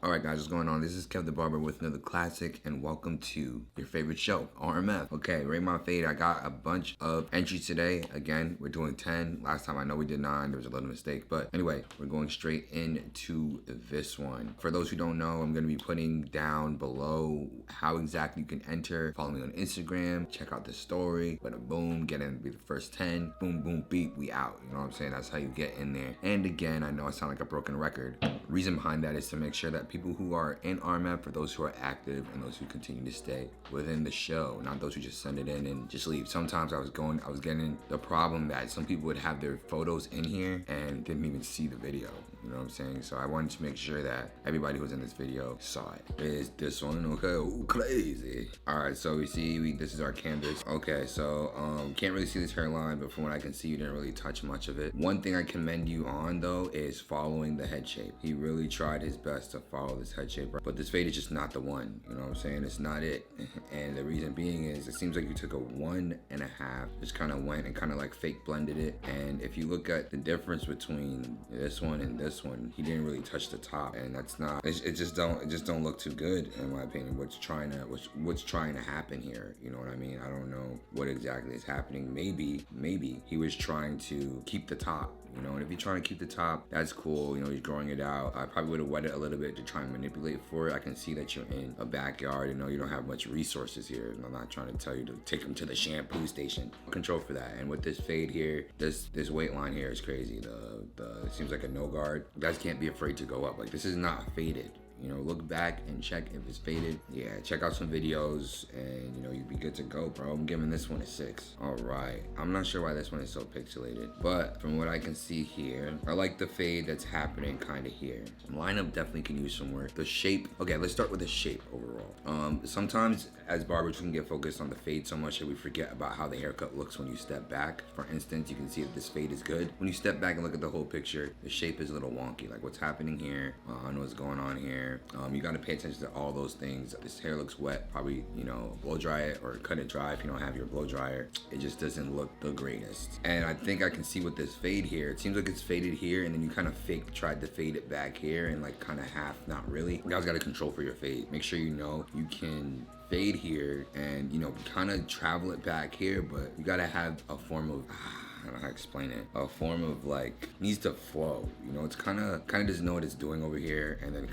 Alright guys, what's going on? This is Kev the Barber with another classic, and welcome to your favorite show, RMF. Okay, rate my fade. I got a bunch of entries today. Again, we're doing 10. Last time I know we did 9. There was a little mistake. But anyway, we're going straight into this one. For those who don't know, I'm going to be putting down below how exactly you can enter. Follow me on Instagram. Check out the story. But boom, get in, be the first 10. Boom, boom, beep, we out. You know what I'm saying? That's how you get in there. And again, I know I sound like a broken record. Reason behind that is to make sure that people who are in RMF, for those who are active and those who continue to stay within the show, not those who just send it in and just leave. Sometimes I was getting the problem that some people would have their photos in here and didn't even see the video. You know what I'm saying? So I wanted to make sure that everybody who's in this video saw it. Is this one okay? Ooh, crazy. All right, so we see this is our canvas. Okay, so can't really see this hairline, but from what I can see, you didn't really touch much of it. One thing I commend you on though is following the head shape. He really tried his best to follow this head shape, but this fade is just not the one. You know what I'm saying? It's not it. And the reason being is it seems like you took a 1.5, just kind of went and kind of like fake blended it. And if you look at the difference between this one and this one, he didn't really touch the top, and that's not. It just don't look too good in my opinion. What's trying to happen here? You know what I mean? I don't know what exactly is happening. Maybe he was trying to keep the top. You know, and if you're trying to keep the top, that's cool. You know, he's growing it out. I probably would have wet it a little bit to try and manipulate for it. I can see that you're in a backyard. You know, you don't have much resources here. And I'm not trying to tell you to take him to the shampoo station. Control for that. And with this fade here, this weight line here is crazy. It seems like a no guard. You guys can't be afraid to go up. Like, this is not faded. You know, look back and check if it's faded. Yeah, check out some videos and, you know, you'd be good to go, bro. I'm giving this one a 6. All right. I'm not sure why this one is so pixelated, but from what I can see here, I like the fade that's happening kind of here. Lineup definitely can use some work. The shape. Okay, let's start with the shape overall. Sometimes as barbers, we can get focused on the fade so much that we forget about how the haircut looks when you step back. For instance, you can see that this fade is good. When you step back and look at the whole picture, the shape is a little wonky. Like, what's happening here? I don't know what's going on here. You got to pay attention to all those things. This hair looks wet. Probably, you know, blow dry it or cut it dry if you don't have your blow dryer. It just doesn't look the greatest. And I think I can see with this fade here, it seems like it's faded here, and then you kind of tried to fade it back here and like kind of half, not really. You guys got to control for your fade. Make sure you know you can fade here and, you know, kind of travel it back here, but you got to have a form of I don't know how to explain it. A form of like needs to flow. You know, it's kind of doesn't know what it's doing over here, and then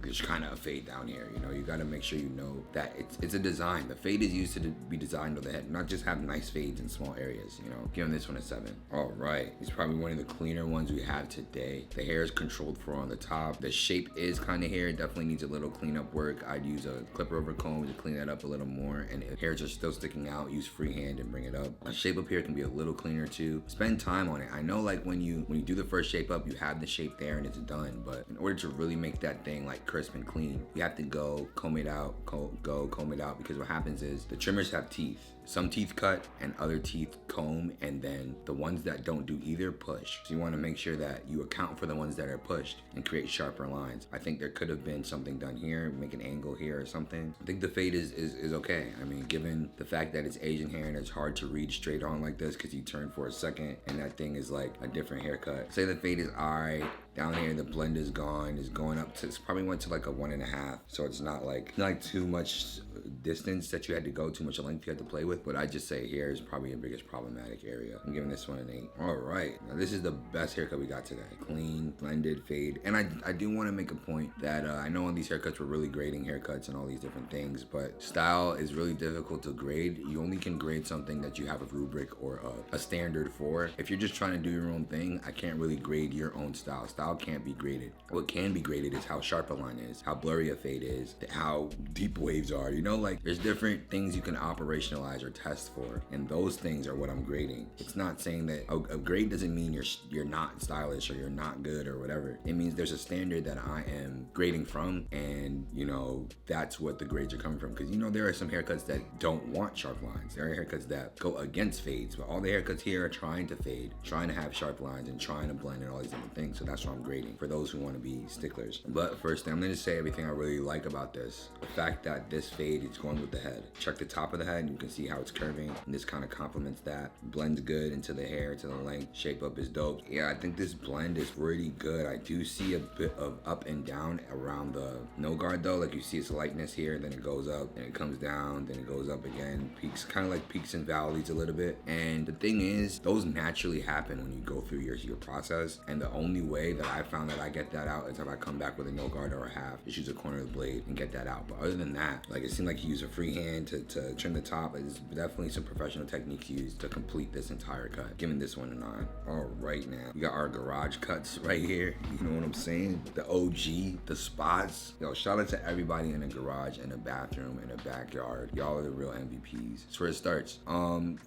just kind of a fade down here. You know, you got to make sure you know that it's a design. The fade is used to be designed with the head, not just have nice fades in small areas. You know, giving this one a 7. All right, it's probably one of the cleaner ones we have today. The hair is controlled for on the top. The shape is kind of here. It definitely needs a little cleanup work. I'd use a clipper over comb to clean that up a little more. And if hairs are still sticking out, use freehand and bring it up. A shape up here can be a little cleaner too. Spend time on it. I know, like, when you do the first shape up, you have the shape there and it's done, but in order to really make that thing like crisp and clean, you have to go comb it out, comb it out, because what happens is the trimmers have teeth. Some teeth cut and other teeth comb, and then the ones that don't do either push. So you want to make sure that you account for the ones that are pushed and create sharper lines. I think there could have been something done here, make an angle here or something. I think the fade is okay. I mean, given the fact that it's Asian hair and it's hard to read straight on like this because you turn for a second and that thing is like a different haircut. Say the fade is alright. Down here, the blend is gone. It's going up to, it's probably went to like a 1.5. So it's not like too much distance that you had to go, too much length you had to play with. But I just say here is probably your biggest problematic area. I'm giving this one an 8. All right, now this is the best haircut we got today. Clean, blended, fade. And I do want to make a point that I know on these haircuts we're really grading haircuts and all these different things, but style is really difficult to grade. You only can grade something that you have a rubric or a standard for. If you're just trying to do your own thing, I can't really grade your own style. Style can't be graded. What can be graded is how sharp a line is, how blurry a fade is, how deep waves are. You know, like, there's different things you can operationalize or test for, and those things are what I'm grading. It's not saying that a grade doesn't mean you're not stylish or you're not good or whatever. It means there's a standard that I am grading from, and, you know, that's what the grades are coming from. Because, you know, there are some haircuts that don't want sharp lines. There are haircuts that go against fades, but all the haircuts here are trying to fade, trying to have sharp lines, and trying to blend and all these different things. So that's why I'm grading for those who want to be sticklers. But first thing, I'm gonna say everything I really like about this. The fact that this fade is going with the head. Check the top of the head, you can see how it's curving, and this kind of complements that. Blends good into the hair, to the length. Shape up is dope. Yeah, I think this blend is pretty good. I do see a bit of up and down around the no guard though. Like you see its lightness here, then it goes up, and it comes down, then it goes up again. Peaks, kind of like peaks and valleys a little bit. And the thing is, those naturally happen when you go through your process. And the only way that I found that I get that out is if I come back with a no guard or a half, just use a corner of the blade and get that out. But other than that, like, it seemed like you use a free hand to trim the top. It's definitely some professional techniques used to complete this entire cut. Giving this one a 9. All right, now we got our garage cuts right here. You know what I'm saying? The OG, the spots. Yo, shout out to everybody in the garage, in the bathroom, in the backyard. Y'all are the real MVPs. That's where it starts. And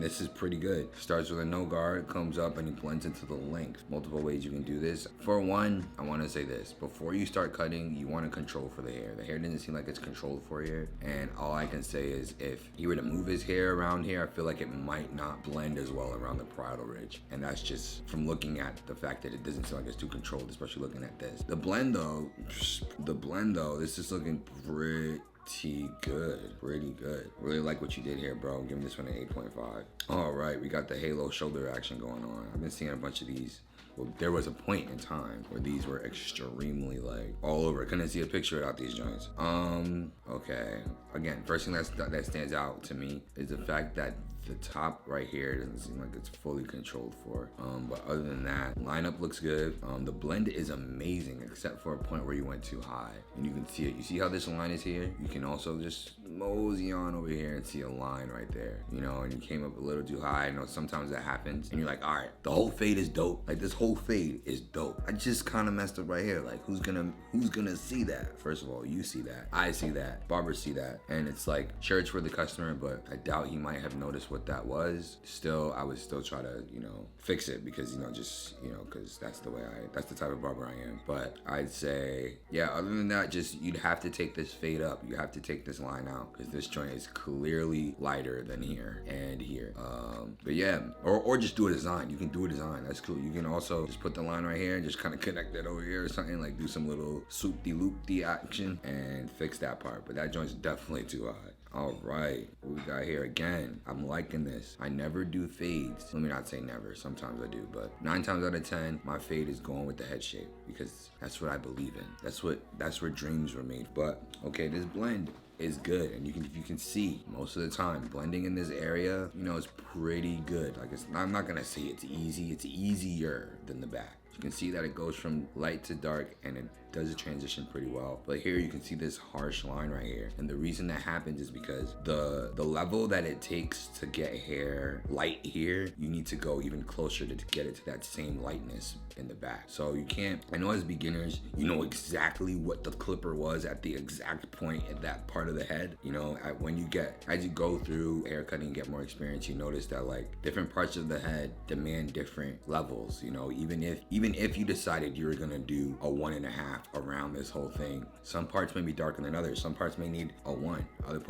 this is pretty good. Starts with a no guard, comes up, and it blends into the length. Multiple ways you can do this. For one, I want to say this: before you start cutting, you want to control for the hair. The hair doesn't seem like it's controlled for you, and all I can say is if he were to move his hair around here, I feel like it might not blend as well around the parietal ridge. And that's just from looking at the fact that it doesn't seem like it's too controlled, especially looking at this. The blend though, this is looking pretty good. Really like what you did here, bro. I'm giving this one an 8.5. All right, we got the halo shoulder action going on. I've been seeing a bunch of these. Well, there was a point in time where these were extremely like all over. I couldn't see a picture without these joints. Okay. Again, first thing that stands out to me is the fact that the top right here doesn't seem like it's fully controlled for. But other than that, lineup looks good. The blend is amazing, except for a point where you went too high. And you can see it. You see how this line is here? You can also just mosey on over here and see a line right there. You know, and you came up a little too high. I know sometimes that happens. And you're like, all right, the whole fade is dope. Like, this whole fade is dope. I just kind of messed up right here. Like, who's gonna see that? First of all, you see that. I see that. Barber see that. And it's like, sure, it's for the customer, but I doubt he might have noticed what that was. Still, I would still try to, you know, fix it because, because that's the type of barber I am. But I'd say, yeah, other than that, just, you'd have to take this fade up. You have to take this line out because this joint is clearly lighter than here and here. But yeah, or just do a design. You can do a design. That's cool. You can also just put the line right here and just kind of connect it over here or something, like do some little soupy-loopy action and fix that part. But that joint's definitely too high. All right, what we got here again? I'm liking this. I never do fades. Let me not say never. Sometimes I do, but 9 times out of 10, my fade is going with the head shape because that's what I believe in. That's where dreams were made. But okay, this blend is good, and you can see most of the time blending in this area, you know, it's pretty good. Like, I'm not gonna say it's easy. It's easier than the back. You can see that it goes from light to dark, and it does a transition pretty well. But here you can see this harsh line right here, and the reason that happens is because the level that it takes to get hair light here, you need to go even closer to get it to that same lightness in the back. So you can't, I know as beginners, you know exactly what the clipper was at the exact point at that part of the head. You know, as you go through haircutting and get more experience, you notice that like different parts of the head demand different levels. You know, even if you decided you were gonna do a 1.5 around this whole thing, some parts may be darker than others. Some parts may need a 1. Other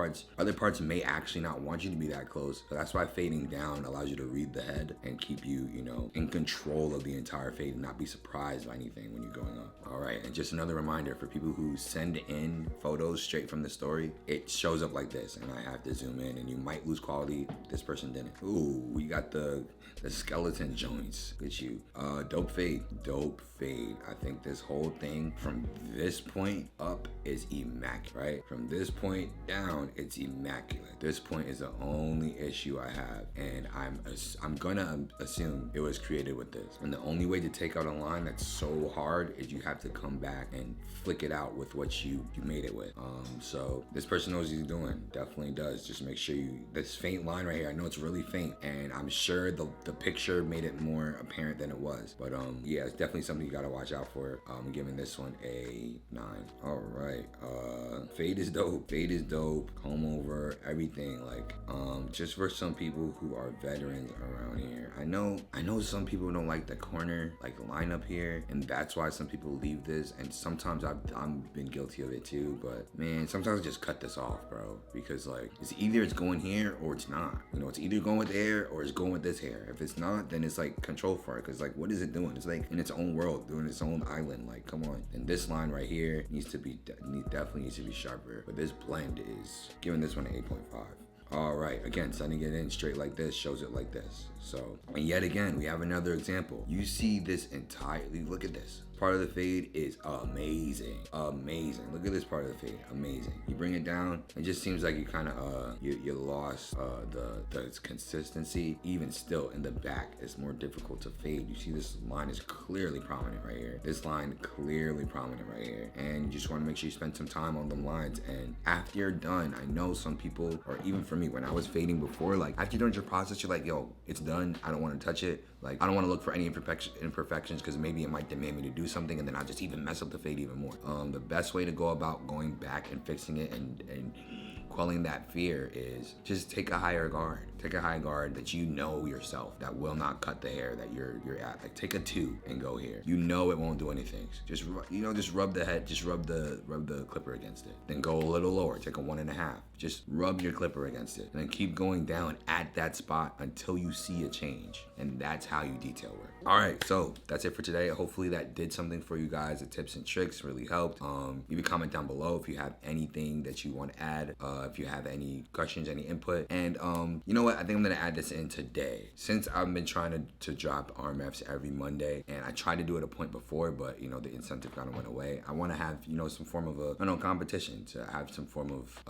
parts may actually not want you to be that close. So that's why fading down allows you to read the head and keep you, you know, in control of the entire fade and not be surprised by anything when you're going up. All right, and just another reminder for people who send in photos straight from the story, it shows up like this, and I have to zoom in, and you might lose quality. This person didn't. Ooh, we got the skeleton joints. Get you. Dope fade. I think this whole thing from this point up is immaculate, right? From this point down, it's immaculate. This point is the only issue I have, and I'm gonna assume it was created with this. And the only way to take out a line that's so hard is you have to come back and flick it out with what you made it with. So this person knows what he's doing. Definitely does. Just make sure this faint line right here, I know it's really faint, and I'm sure the picture made it more apparent than it was. But yeah, it's definitely something you gotta watch out for. I'm giving this one a 9. All right. right. Fade is dope. Fade is dope. Comb over, everything. Like, just for some people who are veterans around here. I know some people don't like the corner, like line up here, and that's why some people leave this. And sometimes I've been guilty of it too. But man, sometimes I just cut this off, bro, because like it's going here or it's not. You know, it's either going with the hair or it's going with this hair. If it's not, then it's like control for it, because like what is it doing? It's like in its own world, doing its own island. Like, come on. And this line right here definitely needs to be sharper. But this blend is giving this one an 8.5. All right, again, sending it in straight like this shows it like this. So, and yet again, we have another example. You see this entirely, look at this. Part of the fade is amazing. Look at this part of the fade, amazing. You bring it down, it just seems like you kind of you lost the consistency. Even still, in the back, it's more difficult to fade. You see this line is clearly prominent right here. This line clearly prominent right here, and you just want to make sure you spend some time on them lines. And after you're done, I know some people, or even for me, when I was fading before, like after you're done your process, you're like, yo, it's done. I don't want to touch it. Like, I don't want to look for any imperfections, because maybe it might demand me to do something, and then I'll just even mess up the fade even more. The best way to go about going back and fixing it and quelling that fear is just take a higher guard. Take a high guard that you know yourself that will not cut the hair that you're at. Like, take a 2 and go here. You know it won't do anything. Just rub the head. Just rub the clipper against it. Then go a little lower. Take a 1.5. Just rub your clipper against it, and then keep going down at that spot until you see a change. And that's how you detail work. All right, so that's it for today. Hopefully that did something for you guys. The tips and tricks really helped. Leave a comment down below if you have anything that you want to add. If you have any questions, any input. And you know what? I think I'm gonna add this in today. Since I've been trying to drop RMFs every Monday, and I tried to do it a point before, but you know, the incentive kind of went away. I want to have, you know, some form of a competition, to have some form of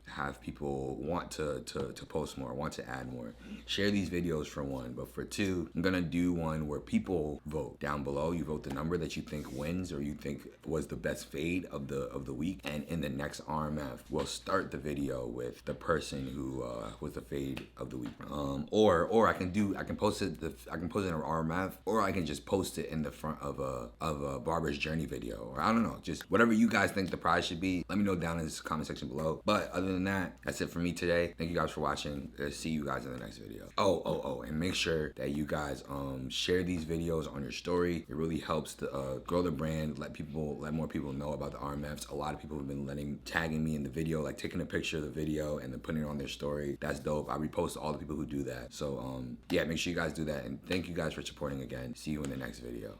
have people want to post more, want to add more. Share these videos for one, but for two, I'm gonna do one where people vote down below. You vote the number that you think wins, or you think was the best fade of the week, and in the next RMF, we'll start the video with the person who was the fade of the week. Or I can post it in an RMF, or I can just post it in the front of a Barber's Journey video, or I don't know, just whatever you guys think the prize should be. Let me know down in the comment section below. But other than that, that's it for me today. Thank you guys for watching. See you guys in the next video. And make sure that you guys share these videos on your story. It really helps to grow the brand, let more people know about the RMFs. A lot of people have been tagging me in the video, like taking a picture of the video and then putting it on their story. That's dope. I repost all the people who do that. So yeah, make sure you guys do that, and thank you guys for supporting again. See you in the next video.